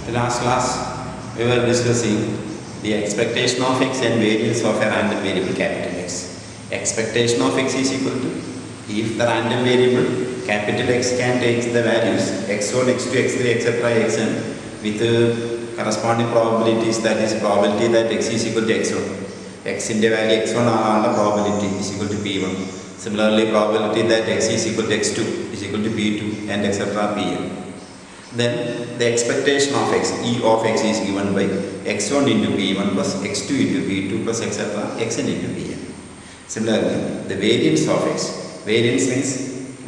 Last class we were discussing the expectation of x and variance of a random variable capital X. Expectation of x is equal to, if the random variable capital X can take the values x1, x2, x3, etc. xn with corresponding probabilities, that is probability that x is equal to x1. X in the value x1 the probability is equal to p1. Similarly, probability that x is equal to x2 is equal to p2 and etc. pn. Then the expectation of x, E of x, is given by x1 into p1 plus x2 into p2 plus etc. xn into pn. Similarly, the variance of x, variance means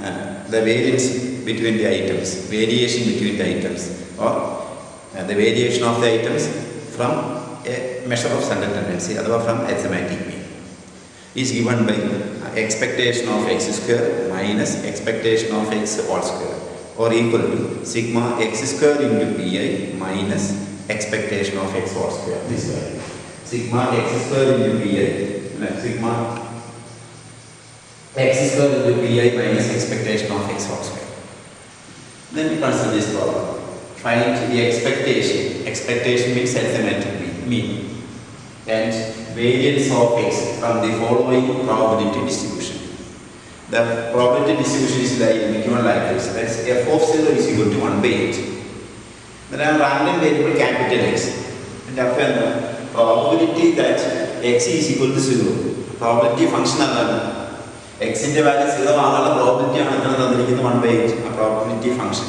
the variance between the items, variation between the items, or the variation of the items from a measure of central tendency, otherwise from arithmetic mean, is given by expectation of x square minus expectation of x whole square, or equal to sigma x square into pi minus expectation of x whole square. This value, sigma x square into pi, sigma x square into pi minus expectation of x whole square. Then we consider this problem. Find the expectation. Expectation means arithmetic mean, and variance of x from the following probability distribution. The probability distribution is given like this. That is, f of 0 is equal to 1 by 8. There are random variable capital X. And the probability that x is equal to 0. Probability function x in the value 0 probability 1 by 8. A probability function.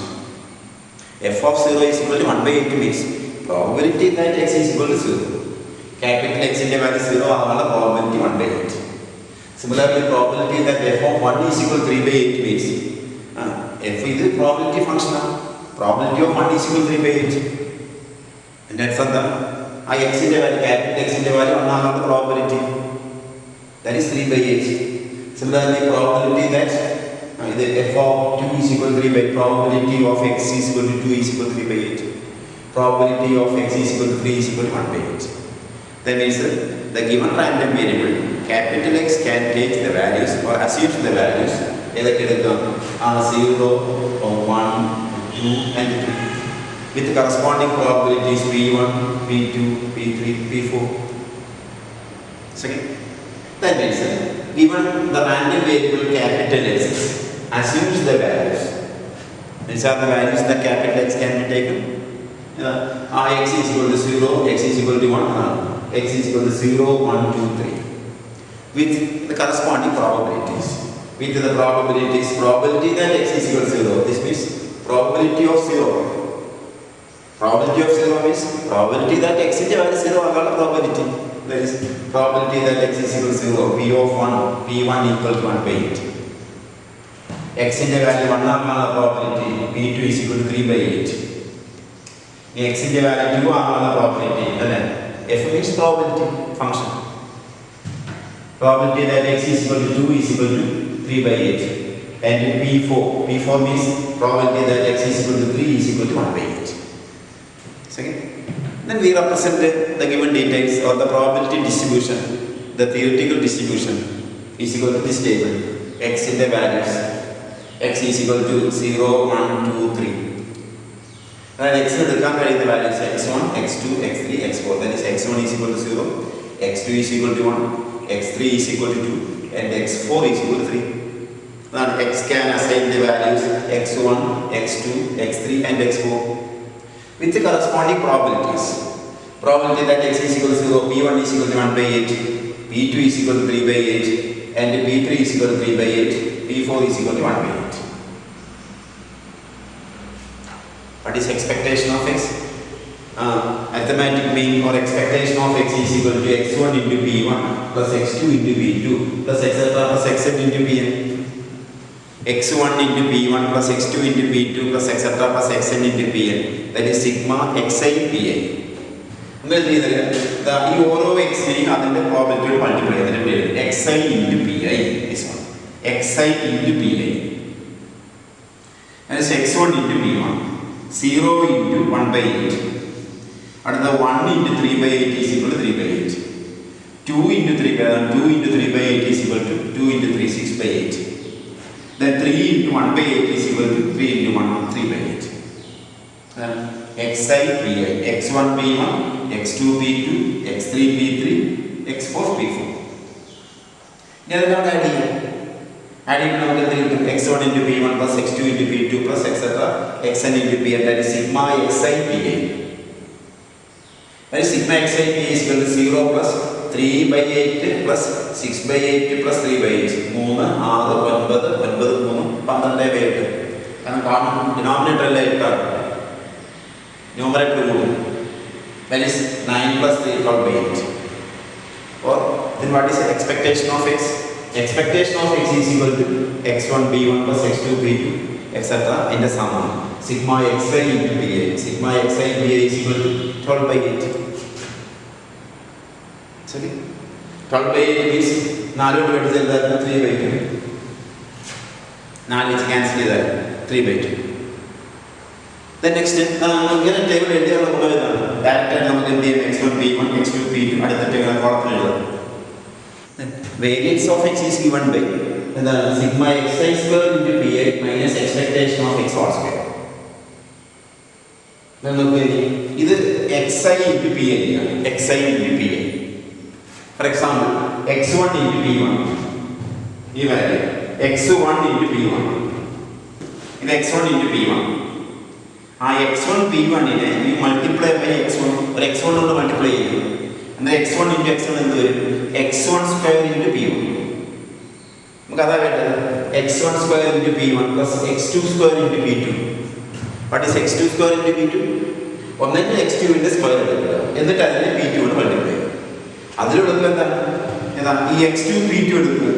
F of 0 is equal to 1 by 8 means probability that x is equal to 0. Capital X in the value 0 probability 1 by 8. Similarly, probability that f of 1 is equal to 3 by 8 means f is the probability function. Probability of 1 is equal to 3 by 8. And that's the x in the value, capital X in the value 1 the probability. That is 3 by 8. Similarly, probability that the f of 2 is equal to 3 by 8. Probability of x is equal to 2 is equal to 3 by 8. Probability of x is equal to 3 is equal to 1 by 8. That means the given random variable capital X can take the values or assume the values either 0 or 1, 2 and 3 with corresponding probabilities p1, p2, p3, p4. Second, that means given the random variable capital X assumes the values. These are the values that capital X can be taken. X is equal to 0, x is equal to 1, x is equal to 0, 1, 2, 3 with the corresponding probabilities. With the probabilities, probability that x is equal to 0, this means probability of 0. Probability of 0 means probability that x is equal to 0 probability. That is probability that x is equal to 0, p of 1, p1 equal to 1 by 8. X in the value 1 probability, p2 is equal to 3 by 8. X in the value 2 probability, then f means probability function. Probability that x is equal to 2 is equal to 3 by 8. And p4 means probability that x is equal to 3 is equal to 1 by 8. Second, then we represent the given details or the probability distribution, the theoretical distribution is equal to this table. X in the values, x is equal to 0, 1, 2, 3. And x in the values x1, x2, x3, x4. That is x1 is equal to 0, x2 is equal to 1, x3 is equal to 2, and x4 is equal to 3. Then x can assign the values x1, x2, x3 and x4 with the corresponding probabilities. Probability that x is equal to 0, p1 is equal to 1 by 8, p2 is equal to 3 by 8, and p3 is equal to 3 by 8, p4 is equal to 1 by 8. What is expectation of x? Arithmetic mean or expectation of x is equal to x1 into p1 plus x2 into p2 plus etc. plus xn into pn. x1 into p1 plus x2 into p2 plus etc. plus xn into pn. That is sigma xi pi. The oral x the probability multiply xi into pi. This one xi into pi. That is x1 into p1. 0 into 1 by 8. And the 1 into 3 by 8 is equal to 3 by 8. 2 into 3 by 8 is equal to 2 into 3, 6 by 8. Then 3 into 1 by 8 is equal to 3 into 1, 3 by 8. xi pi, x1 p1, x2 p2, x3 p3, x4 p4. ഇനി അതെല്ലാം add ചെയ്യാം. Add ചെയ്യുമ്പോൾ നമുക്ക് എന്ത് കിട്ടും? x1 into p1 plus x2 into p2 plus etc. xn into pn, that is sigma xi pi. That is sigma xi pi is equal to 0 plus 3/8 plus 6/8 plus 3/8. 3, 6, 9, 9, 3, 12/8. കാരണം കാണും ഡിനോമിനേറ്ററിലെ 8 numerator കൂടും. That is 9 plus 3 12/8. Or then what is the expectation of x? Expectation of x is equal to x1 b1 plus x2 b2 etc. in the sum sigma xi into pi. Sigma xi pi is equal to 12/8. Sorry, 12/8 means 4 കൊണ്ട് divide ചെയ്താൽ 3/2. 4 വെച്ച് cancel ചെയ്താൽ 3/2. Then next ഇങ്ങനെ table എഴുതിയാൽ നമ്മൾ ഇതാണ് direct നമുക്ക് എന്ത് ചെയ്യാം? x1 p1 x2 p2 അടുത്ത ടേബിൾ കോളത്തിൽ എഴുതാം. Variance of x is given by എന്താണ്? sigma xi square into pi minus expectation of x whole square. നമുക്ക് ഇത് xi into pi ആണ്. xi into pi. For example, x1 into p1 ഈ value x1 into p1 ഇത് x1 into p1. ആ x1 p1 നെ ഈ multiply by x1 ഒരു x1 കൊണ്ട് മൾട്ടിപ്ലൈ ചെയ്യും. എന്നാൽ x1 into x1 എന്ത് വരും? x1 square into p1. നമുക്ക് അതാ വേണ്ടത്. x1 square into p1 plus x2 square into p2. What is x2 square into p2? ഒന്നെങ്കിൽ x2 ന്റെ സ്ക്വയർ എടുക്കുക, എന്നിട്ട് അതിനെ p2 കൊണ്ട് മൾട്ടിപ്ലൈ ചെയ്യുക. അതിലെടുക്കുക എന്താണ്? ഈ x2 p2 എടുക്കുക.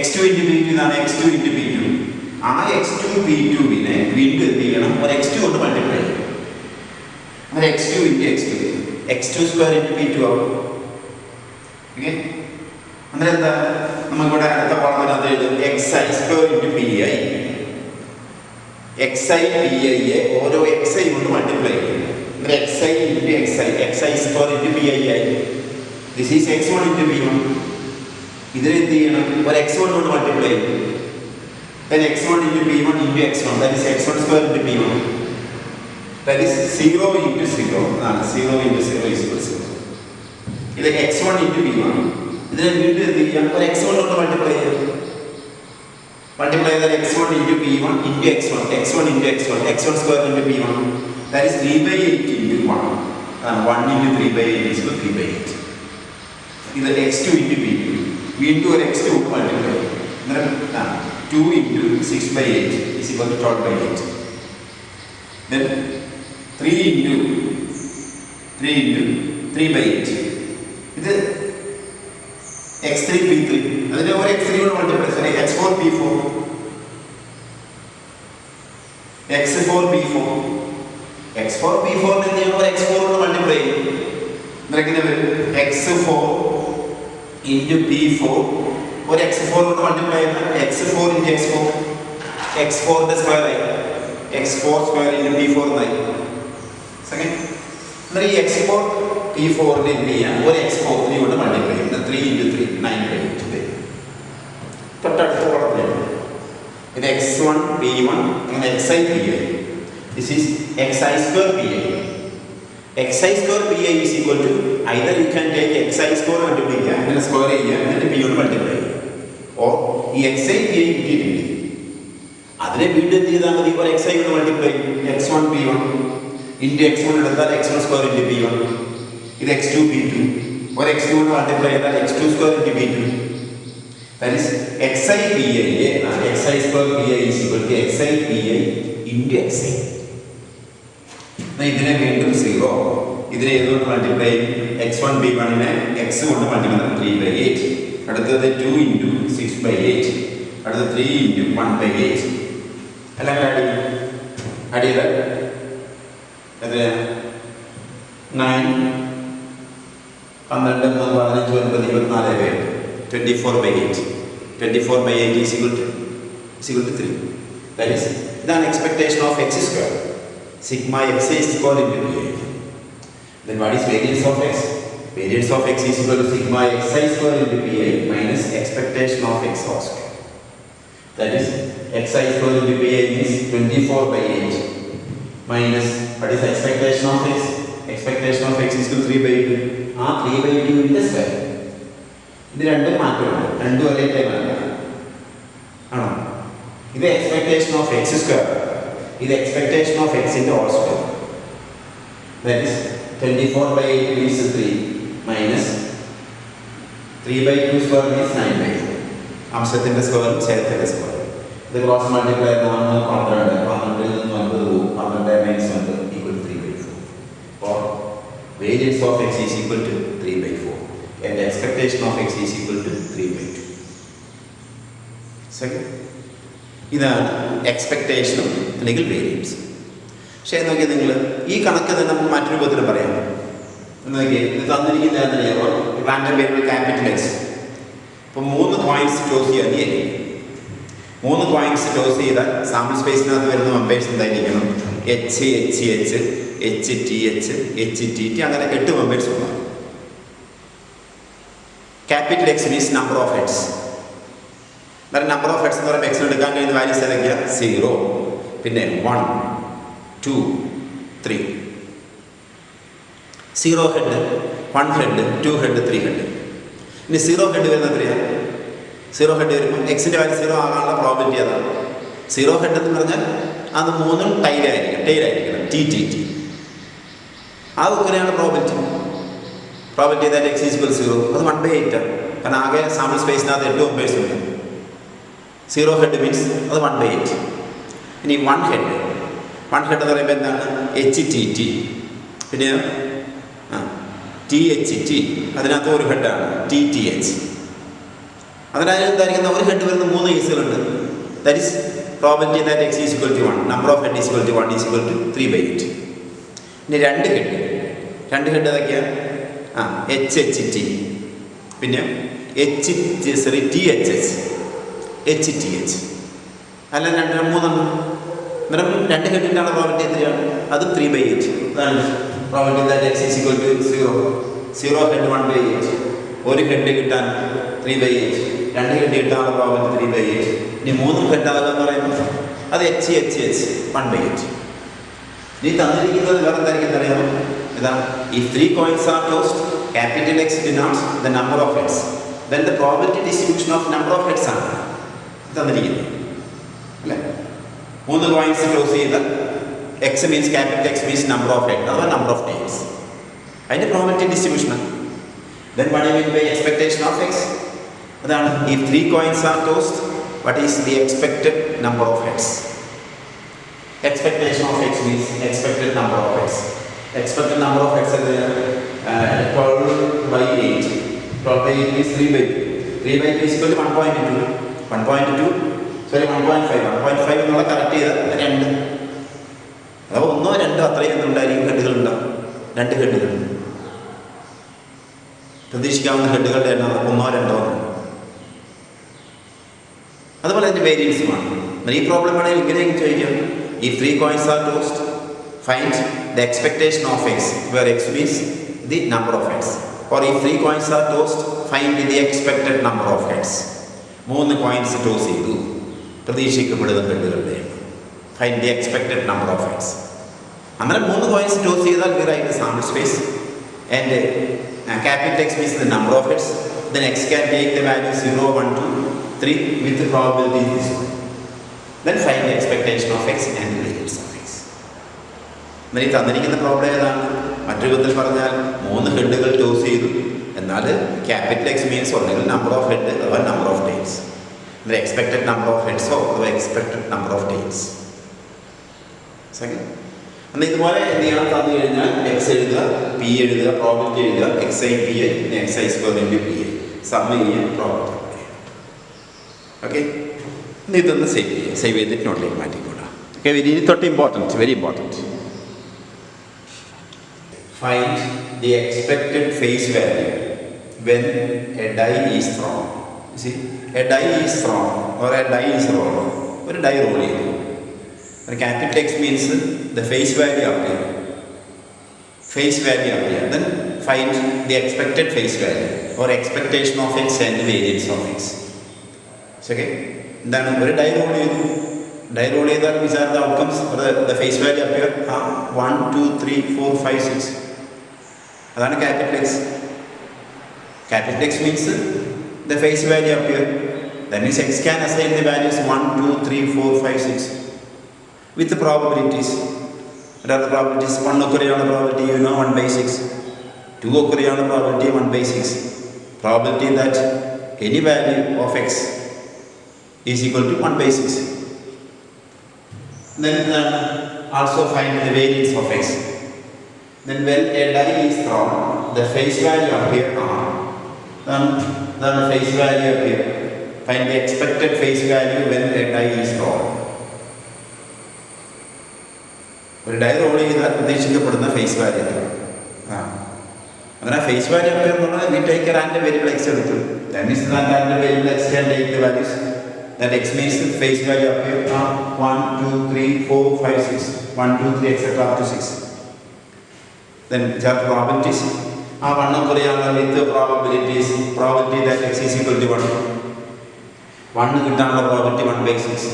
x2 into p2 ഇതാണ് x2 into p2. ആ x2 p2 നെ വീണ്ടും എന്ത് ചെയ്യണം? ഒരു x2 കൊണ്ട് മൾട്ടിപ്ലൈ ചെയ്യണം. അങ്ങനെ x2 into x2 x2 square into p2 ആവും. ഓക്കെ, അന്നേരം എന്താ നമുക്കിവിടെ അടുത്ത കോളത്തിനകത്ത് എഴുതും xi square into pi. xi pi യെ ഓരോ xi കൊണ്ട് മൾട്ടിപ്ലൈ ചെയ്യും. xi into xi square into pi ആയി. This is x1 into p1. ഇതിനെ എന്ത് ചെയ്യണം? ഒരു x1 കൊണ്ട് മൾട്ടിപ്ലൈ ചെയ്യും. Then x1 into p1 into x1, that is x1 square into p1. That is 0 into 0. 0 into 0 is equal to 0. ഇത് x1 into p1. ഇതിനെ വീണ്ടും എന്ത് ചെയ്യാം? ഒരു x1 കൊണ്ട് മൾട്ടിപ്ലൈ ചെയ്യാം. മൾട്ടിപ്ലൈ ചെയ്താൽ x1 into p1 into x1, x1 into x1, x1 square into p1. That is 3/8 into 1. 1 into 3/8 is equal to 3/8. ഇത് x2 into p2. വീണ്ടും ഒരു x2 കൊണ്ട് മൾട്ടിപ്ലൈ ചെയ്യും. അന്നേരം 2 into 6/8 is equal to 12/8. Then 3 into 3/8. ഇത് x3 p3. അതിനെ ഒരു x3 കൊണ്ട് മൾട്ടിപ്ലൈ ചെയ്യും. x4 p4, x4 p4, x4 p4 നെ എന്ത് ചെയ്യണം? ഒരു x4 കൊണ്ട് മൾട്ടിപ്ലൈ ചെയ്യും. എങ്ങനെ വരും? x4 into p4 ഒരു x4 കൊണ്ട് മൾട്ടിപ്ലൈ ചെയ്യുന്ന x4 into x4, x4 ന്റെ സ്ക്വയർ ആയി x4 സ്ക്വയർ into p4 എന്നായി. എന്നാൽ ഈ x4 p4 നെ എന്ത് ചെയ്യാം? ഒരു x4 കൊണ്ട് മൾട്ടിപ്ലൈ ചെയ്യുന്ന 3 into 3 9/8. തൊട്ടടുത്ത കോളത്തിൽ ഇത് x1 p1 അങ്ങനെ xi pi. This is xi square pi. xi square pi is equal to either you can take xi square കണ്ടുപിടിക്കുക, അങ്ങനെ സ്ക്വയർ ചെയ്യുക, എന്നിട്ട് p കൊണ്ട് മൾട്ടിപ്ലൈ ചെയ്യുക. ഓർ ഈ xi pi കിട്ടിയിട്ടുണ്ട്, അതിനെ വീണ്ടും എന്ത് ചെയ്താൽ മതി? ഒരു xi കൊണ്ട് മൾട്ടിപ്ലൈ ചെയ്യും. x1 p1 into x1 എടുത്താൽ x1 square into p1. ഇത് x2 p2 ഒരു x2 കൊണ്ട് മൾട്ടിപ്ലൈ ചെയ്താൽ x2 square into p2. That is xi pi xi square pi is equal to xi pi into xi. ഇതിനെ വീണ്ടും 0, ഇതിനെ ഏതുകൊണ്ട് multiply ചെയ്യും? x1 p1 നെ x കൊണ്ട് മൾട്ടിപ്ലൈ 3/8. അടുത്തത് 2 into 6/8. അടുത്ത 3 into 1/8. എല്ലാം ആഡ് ചെയ്താൽ അത് 9 12 15 24/8 24/8. 24/8 is equal to 3. That is, ഇതാണ് expectation of x square. Sigma xi square into pi. Then what is variance of x? Variance of x is equal to sigma xi square into pi minus expectation of x whole square. That is xi square into pi is 24/8 minus what is the expectation of x? Expectation of x is equal to 3 by 2. 3 by 2 into square. ഇത് രണ്ടും മാറ്റമാണ്, രണ്ടും ഒരേ time അല്ല ആണോ? ഇത് expectation of X square, ഇത് expectation of എക്സിന്റെ whole square. That is 24 by 8 is 3 minus 3 by 2 square is 9 by 4. അംശത്തിന്റെ സ്ക്വയർ ഛേദത്തിന്റെ സ്ക്വയർ. ഇത് ക്രോസ് മൾട്ടിപ്ലൈ 12 12 ൽ നിന്ന് 9 പോകും. 12 minus 1 equal to 3 by 4. Or variance of x is equal to 3 by 4 and the expectation of x is equal to 3 by 2. Second, ഇതാണ് എക്സ്പെക്ടേഷനും അല്ലെങ്കിൽ variance. പക്ഷേ നോക്കിയാൽ നിങ്ങൾ ഈ കണക്ക് തന്നെ നമുക്ക് മറ്റൊരു രൂപത്തിൽ പറയാം. നോക്കിയാൽ ഇത് തന്നിരിക്കുന്നതെന്നറിയാമോ? Random variable capital X. ഇപ്പോൾ 3 കോയിൻസ് ടോസ് ചെയ്യാൻ ചെയ്യും. 3 കോയിൻസ് ടോസ് ചെയ്താൽ സാമ്പിൾ സ്പേസിനകത്ത് വരുന്ന മെമ്പേഴ്സ് എന്തായിരിക്കണം? H H H H T H H T T അങ്ങനെ 8 മെമ്പേഴ്സ് ഉണ്ടാകും. Capital X means number of heads. Number of heads എന്ന് പറയുമ്പോൾ എക്സിന് എടുക്കാൻ കഴിയുന്ന വാല്യൂസ് ഏതൊക്കെയാണ്? 0, പിന്നെ 1, 2, 3. 0 ഹെഡ്, 1 ഹെഡ്, 2 ഹെഡ്, 3 ഹെഡ്. ഇനി 0 ഹെഡ് വരുന്ന എത്രയാണ്? 0 ഹെഡ് വരുമ്പോൾ എക്സിൻ്റെ വാല്യൂ 0 ആകാനുള്ള പ്രോബിലിറ്റി അതാണ്. 0 ഹെഡ് എന്ന് പറഞ്ഞാൽ അത് 3ഉം ടൈലായിരിക്കണം, ടി ടി ടി. അത് ഒക്കെയാണ് probability. Probability that X is equal 0 അത് 1/8 ആണ്. കാരണം ആകെ സാമ്പിൾ സ്പേസിനകത്ത് 8 മെമ്പേഴ്സ് ഉണ്ട്. 0 ഹെഡ് മീൻസ് അത് 1/8. ഇനി 1 ഹെഡ് എന്ന് പറയുമ്പോൾ എന്താണ്? എച്ച് ടി ടി, പിന്നെ ടി എച്ച് ടി, അതിനകത്ത് ഒരു ഹെഡാണ് ടി ടി എച്ച്. അതിനകത്ത് എന്തായിരിക്കുന്ന ഒരു ഹെഡ് വരുന്ന 3 കേസുകളുണ്ട്. That is probability that X is equal to 1, number of head is equal to 1 is equal to 3/8. ഇനി 2 ഹെഡ് ഏതൊക്കെയാണ്? എച്ച് എച്ച് ടി, പിന്നെ T H H, H T H. അല്ല 3 അന്നേരം 2 ഹെഡിൻ്റെയാണ് probability എത്രയാണ്? അത് 3/8. അതാണ് probability that X is equal to 0 head 1/8. ഒരു head കിട്ടാൻ 3/8, 2 ഹെഡ് കിട്ടാനുള്ള പ്രോബിലിറ്റി 3/8. ഇനി 3 ഹെഡ് ആകുക എന്ന് പറയുമ്പോൾ അത് എച്ച് എച്ച് എച്ച് 1/8. ഇനി തന്നിരിക്കുന്നത് വേറെ എന്തായിരിക്കും അറിയാമോ? ഇതാണ് if 3 coins are tossed, capital X denotes the number of heads, then the probability distribution of number of heads ആണ് തന്നിരിക്കുന്നത് അല്ലേ? 3 കോയിൻസ് ടോസ് ചെയ്താൽ X means capital X means number of head അഥവാ നമ്പർ ഓഫ് ടൈംസ്. അതിൻ്റെ probability ഡിസ്ട്രിബ്യൂഷനാണ്. Then what you mean by expectation of X? അതാണ് if 3 coins are tossed, what is the expected number of heads? Expectation of x means expected number of heads. Expected number of heads is 12/8. 12/8 is 3/2. 3/2 is equal to 1.2. 1.2 sorry 1.5. 1.5 എന്നുള്ള correct ചെയ്താൽ 2. അഥവാ 1 2 അത്രയും എന്തുണ്ടായിരിക്കും? ഹെഡുകളുണ്ടാവും. 2 ഹെഡുകൾ. പ്രതീക്ഷിക്കാവുന്ന ഹെഡുകളുടെ എണ്ണം 1 2. അതുപോലെ അതിൻ്റെ വേരിയൻസുമാണ്. ഈ problem ആണെങ്കിൽ ഇങ്ങനെയും ചോദിക്കാം. If 3 coins are tossed, find the expectation of x, where x means the number of heads. Or if 3 coins are tossed, find the expected number of heads. 3 coins toss ചെയ്തു, പ്രതീക്ഷിക്കപ്പെടുന്ന ഹെഡുകളുടെ find the expected number of heads. അങ്ങനെ 3 coins toss ചെയ്താൽ we write the sample space and capital X means the number of heads. Then x can take the value 0, 1, 2, 3 with the probability this one. Then find the expectation of x and the variance of x. എന്നാൽ ഈ തന്നിരിക്കുന്ന problem ഏതാണ്? മറ്റൊരു വിധത്തിൽ പറഞ്ഞാൽ 3 ഹെഡുകൾ toss ചെയ്തു, എന്നാൽ capital X means ഒന്നെങ്കിൽ നമ്പർ ഓഫ് ഹെഡ് അഥവാ നമ്പർ ഓഫ് ടൈംസ്. എന്നാൽ എക്സ്പെക്റ്റഡ് നമ്പർ ഓഫ് ഹെഡ്സോ അഥവാ expected number of times. Second, എന്നാൽ ഇതുപോലെ എന്ത് ചെയ്യണം? തന്നു കഴിഞ്ഞാൽ എക്സ് എഴുതുക, പി എഴുതുക, പ്രോബിലിറ്റി എഴുതുക, എക്സ് ഐ പി ഐ, പിന്നെ X I square into P I, sum ചെയ്യുക, പ്രോബിലിറ്റി. ഓക്കെ, ഇതൊന്ന് സേവ് ചെയ്തിട്ട് നോട്ടിലേക്ക് മാറ്റിക്കൊള്ളാം. Okay, very important, very important. Find the expected face value when a die is thrown. You see, a die is thrown or a die is rolled. ഒരു dye role ചെയ്തു. Capital X means the face value appear. Face value appear. Then find the expected face value or expectation of x and variance of x. Okay, എന്താണ്? ഒരു dye role ചെയ്തു, Die roll either which are the outcomes or the face value appear 1, 2, 3, 4, 5, 6. That is capital X. Capital X means the face value appear. That means X can assign the values 1, 2, 3, 4, 5, 6 with the probabilities. What are the probabilities? 1 occurring probability, you know, 1 by 6. 2 occurring probability, 1 by 6. Probability that any value of X is equal to 1 by 6. Then also find the variance of X. Then when a die is thrown, the face value appear then the face value appear. Find the expected face value when a die is thrown. ഒരു Dyer role ചെയ്താൽ പ്രതീക്ഷിക്കപ്പെടുന്ന face value അങ്ങനെ face value appear എന്നുള്ളത് we take a random variable X എടുത്തു. That means random variable X can take the values. That X means the face value appear 1, 2, 3, 4, 5, 6. 1, 2, 3, etc. up to 6. Then which are probabilities? 1 occurring with the probabilities. Probability that X is equal to 1. 1 കിട്ടാനുള്ള probability 1 by 6.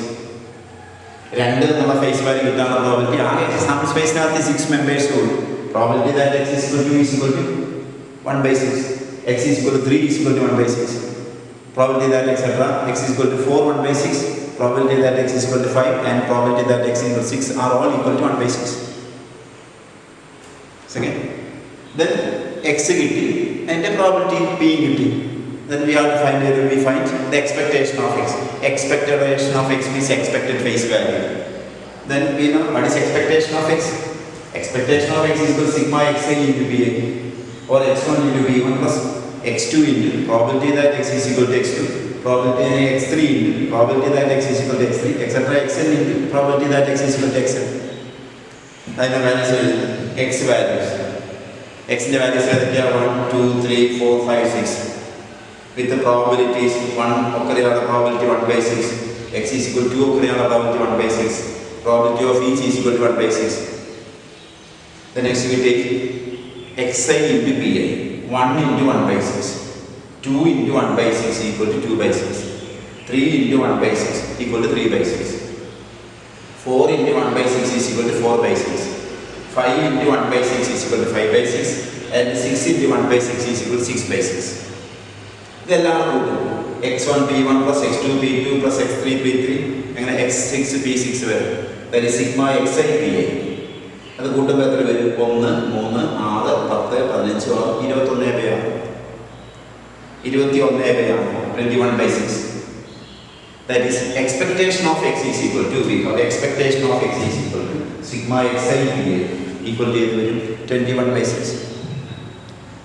2 എന്നുള്ള face value കിട്ടാനുള്ള probability ആകെ sample സ്പേസിനകത്ത് 6 members ഉള്ളൂ. Probability that X is equal to 1 by 6. X is equal to 3 is equal to 1 by 6. Probability that etc. X is equal to 4, 1 by 6. Probability that X is equal to 5 and probability that X is equal to 6 are all equal to 1 by 6. Second. Then X കിട്ടി and the probability P കിട്ടി. Then we have to find the expectation of X. Expectation of X means expected face value. Then we know what is expectation of X. Expectation of X is equal to sigma xi into Pi or x1 into b1 plus x2 into probability that X is equal to x2, probability x3 into probability that X is equal to x3, etc. xn into probability that X is equal to xn. That is the values X values. X in the values are 1, 2, 3, 4, 5, 6. With the probabilities 1 occurring probability 1 by 6, X is equal to 2 occurring probability 1 by 6, probability of each is equal to 1 by 6. The next we take xi into pi, 1 into 1 by 6, 2 into 1 by 6 equal to 2 by 6, 3 into 1 by 6 equal to 3 by 6, 4 into 1 by 6 is equal to 4 by 6, 5 into 1 by 6 is equal to 5 by 6 and 6 into 1 by 6 is equal to 6 by 6. ഇതെല്ലാം കൂട്ടും x1 p1 plus x2 p2 plus x3 p3 അങ്ങനെ x6 p6 വരും. അതായത് sigma xi pi അത് കൂട്ടുമ്പോൾ എത്ര വരും? 1, 3, 6, 10, 15, 21 പേയാണ്. 21 പേയാണ് 21 by 6. That is expectation of X is equal to expectation of X is equal to sigma xi pi equal to 21 by 6.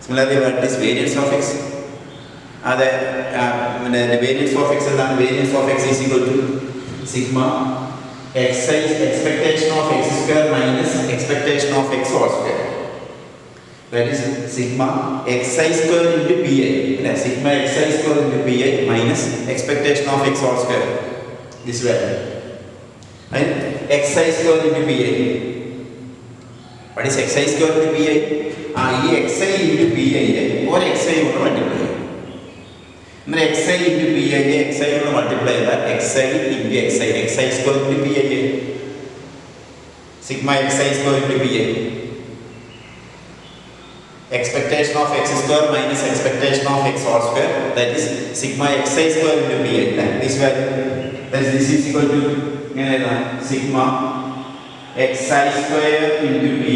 Similarly, what is variance of X? The variance of X and variance of X is equal to sigma xi expectation of X square minus expectation of X whole square. That is sigma xi square into pi. Sigma xi square into pi minus expectation of X whole square. This value. And xi square into pi. What is xi square into pi? Xi into pi or xi over multiply. xi into pi xi കൊണ്ട് multiply ചെയ്താൽ xi into xi square into pi sigma xi square into pi expectation of X square minus expectation of X whole square, that is sigma xi square into pi. This value, that is this is equal to sigma xi square into pi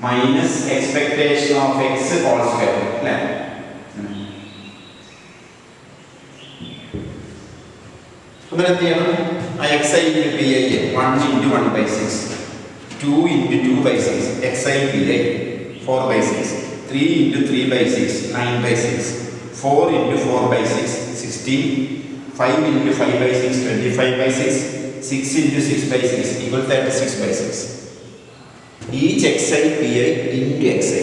minus expectation of X whole square. xi into pi 1 into 1 by 6, 2 into 2 by 6, xi pi 4 by 6, 3 into 3 by 6, 9 by 6, 4 into 4 by 6, 16, 5 into 5 by 6, 25 by 6, 6 into 6 by 6 equal to 36 by 6. Each xi pi into xi.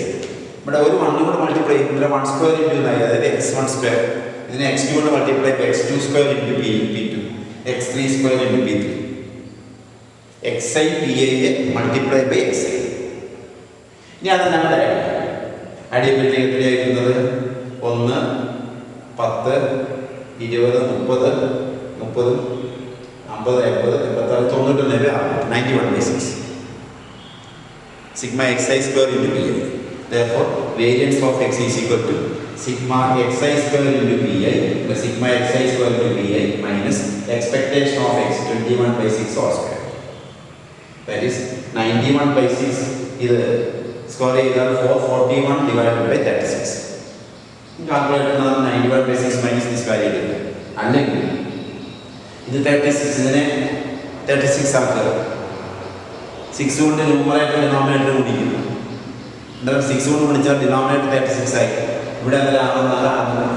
But over 1 കൊണ്ട് multiply ചെയ്തിട്ട് 1 square into അതായത് x1 square. ഇതിനെ x2 കൊണ്ട് multiply by x2 square into p2. x3 square into p3. xi pi multiply by xi. ഇനി അത് നമ്മൾ അടിയപ്പറ്റി എത്രയായിരിക്കുന്നത് 1, 10, 20, 30, 30, 91/6. Sigma xi square into pi. Therefore, variance of x is equal to sigma xi square into pi plus sigma xi square into pi minus expectation of x 21/6 whole square. That is 91/6 is square either 441 divided by 36. Calculate 91/6 minus this value. And then this 36 is 36 ആക്കുക. 6 കൊണ്ട് numerator denominator ഗുണിക്കുന്നു. എന്തായാലും 6 കൊണ്ട് ഗുണിച്ചാൽ denominator 36 ആയി. ഇവിടെ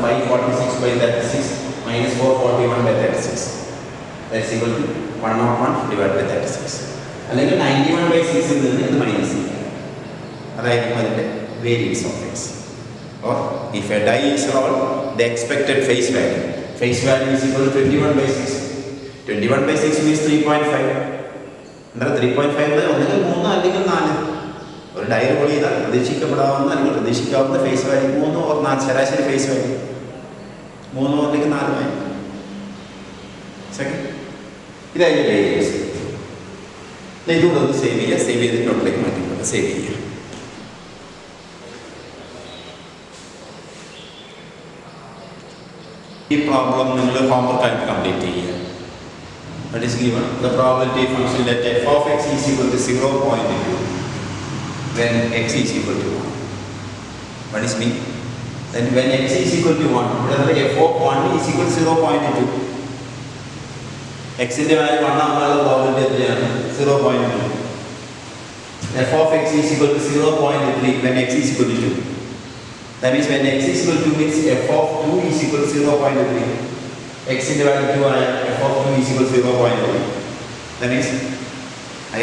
546/36 minus 441/36. That's equal to 101 divided by 36. അല്ലെങ്കിൽ 91/6 ൽ നിന്ന് ഇത് മൈനസ് ചെയ്യുക. അതായിരിക്കും അതിൻ്റെ variance of X. Or if a die is rolled, the expected face value is equal to 21/6. 21/6 means 3.5. 3.5 ഒന്നുകിൽ 3 അല്ലെങ്കിൽ 4. ഒരു ഡൈ റോൾ ചെയ്താൽ പ്രതീക്ഷിക്കപ്പെടാവുന്ന അല്ലെങ്കിൽ പ്രതീക്ഷിക്കാവുന്ന ഫേസ് വാല്യൂ 3 or 4 ശരാശരി ഫേസ് വാല്യൂ 3 അല്ലെങ്കിൽ 4 ആയി. ഇതായിരുന്നു വേരിയൻസ്. ഇതുകൂടെ ഒന്ന് സേവ് ചെയ്തിട്ട് നോട്ടിലേക്ക് മാറ്റി സേവ് ചെയ്യുക. ഈ പ്രോബ്ലം നിങ്ങൾ ഹോംവർക്ക് ആയിട്ട് കംപ്ലീറ്റ് ചെയ്യുക. That is given the probability function that f of x is equal to 0.2 when x is equal to 1. What is mean? Then when x is equal to 1, f of 1 is equal to 0.2. x ന്റെ value 1 ആകുമ്പോൾ probability എത്രയാണ്? 0.2. f of x is equal to 0.3 when x is equal to 2. That means when x is equal to 2 means f of 2 is equal to 0.3. x ന്റെ value 2 ആയ f of 2 is equal to 0.3. That means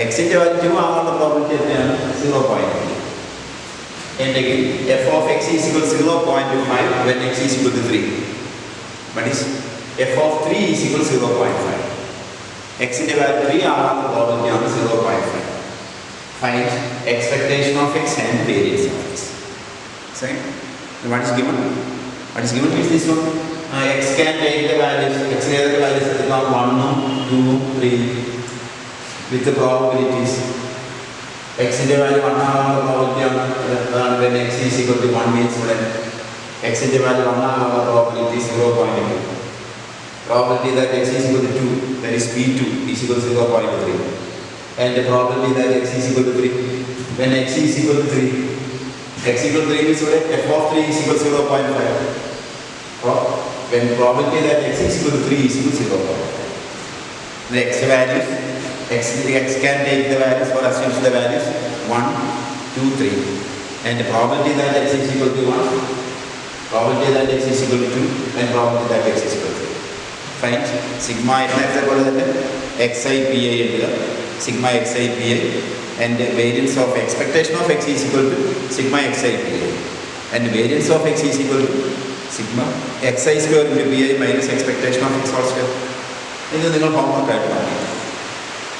x ന്റെ value 2 ആകാനുള്ള probability എത്രയാണ്? 0.3. And again f of x is equal to 0.5 when x is equal to 3. That is f of 3 is equal to 0.5. x ന്റെ value 3 ആകാനുള്ള probability ആണ് 0.5. Find expectation of x and variance of x. Second, what is given? What is given is this one. X can take the values. X can take the values 1, 2, 3 with the probabilities. X in the value 1 ആകാനുള്ള probability ആണ് when x is equal to 1 means when x in the value 1 ആകാനുള്ള probability 0.2. Probability that x is equal to 2, that is p2 is equal to 0.3. And the probability that x is equal to 3 when x is equal to 3. X equal to 3 means f of 3 is equal to 0.5. Or when probability that x is equal to 3 is equal to 0.5. The x values, x can take the values or assumes the values 1, 2, 3. And the probability that x is equal to 1, probability that x is equal to 2, and probability that x is equal to 3. Find sigma xi pi sigma xi pi and variance of expectation of x is equal to sigma xi pi and variance of x is equal to sigma xi square into pi minus expectation of x whole square. This is your homework.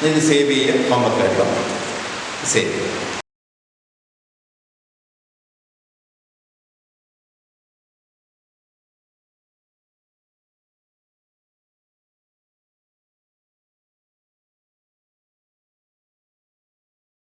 This is save homework. Save.